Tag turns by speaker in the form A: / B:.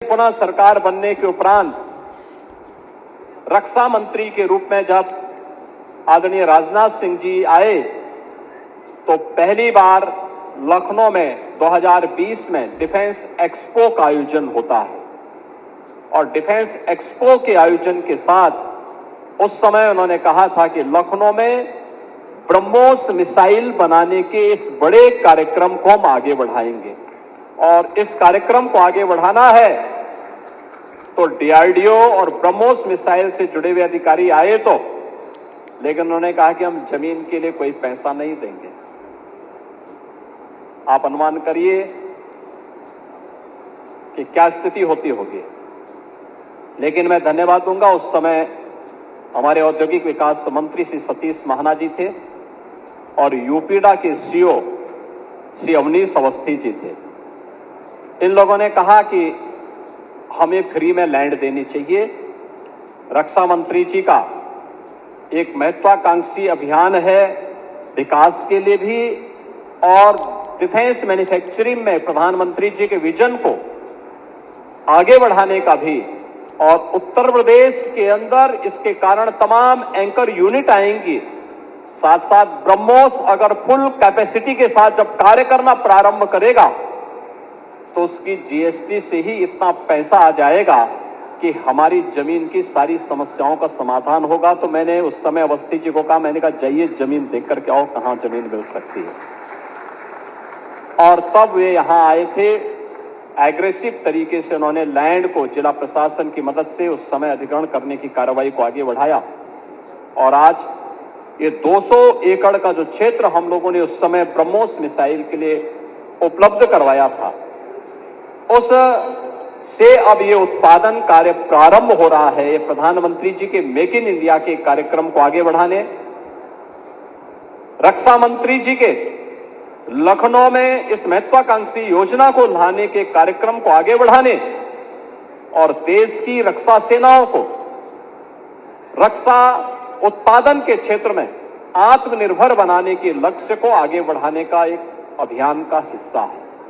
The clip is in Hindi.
A: पुनः सरकार बनने के उपरांत रक्षा मंत्री के रूप में जब आदरणीय राजनाथ सिंह जी आए तो पहली बार लखनऊ में 2020 में डिफेंस एक्सपो का आयोजन होता है और डिफेंस एक्सपो के आयोजन के साथ उस समय उन्होंने कहा था कि लखनऊ में ब्रह्मोस मिसाइल बनाने के इस बड़े कार्यक्रम को हम आगे बढ़ाएंगे और इस कार्यक्रम को आगे बढ़ाना है तो डीआरडीओ और ब्रह्मोस मिसाइल से जुड़े हुए अधिकारी आए तो, लेकिन उन्होंने कहा कि हम जमीन के लिए कोई पैसा नहीं देंगे। आप अनुमान करिए कि क्या स्थिति होती होगी। लेकिन मैं धन्यवाद दूंगा, उस समय हमारे औद्योगिक विकास मंत्री श्री सतीश महाना जी थे और यूपीडा के सीओ श्री अवनीश अवस्थी जी थे। इन लोगों ने कहा कि हमें फ्री में लैंड देनी चाहिए। रक्षा मंत्री जी का एक महत्वाकांक्षी अभियान है विकास के लिए भी और डिफेंस मैन्युफैक्चरिंग में प्रधानमंत्री जी के विजन को आगे बढ़ाने का भी, और उत्तर प्रदेश के अंदर इसके कारण तमाम एंकर यूनिट आएंगी। साथ साथ ब्रह्मोस अगर फुल कैपेसिटी के साथ जब कार्य करना प्रारंभ करेगा तो उसकी जीएसटी से ही इतना पैसा आ जाएगा कि हमारी जमीन की सारी समस्याओं का समाधान होगा। तो मैंने उस समय अवस्थी जी को कहा, मैंने कहा जाइए जमीन देख करके आओ कहां जमीन मिल सकती है। और तब वे यहां आए थे। एग्रेसिव तरीके से उन्होंने लैंड को जिला प्रशासन की मदद से उस समय अधिग्रहण करने की कार्रवाई को आगे बढ़ाया और आज ये 200 एकड़ का जो क्षेत्र हम लोगों ने उस समय ब्रह्मोस मिसाइल के लिए उपलब्ध करवाया था, उस से अब ये उत्पादन कार्य प्रारंभ हो रहा है। ये प्रधानमंत्री जी के मेक इन इंडिया के कार्यक्रम को आगे बढ़ाने, रक्षा मंत्री जी के लखनऊ में इस महत्वाकांक्षी योजना को लाने के कार्यक्रम को आगे बढ़ाने और देश की रक्षा सेनाओं को रक्षा उत्पादन के क्षेत्र में आत्मनिर्भर बनाने के लक्ष्य को आगे बढ़ाने का एक अभियान का हिस्सा है।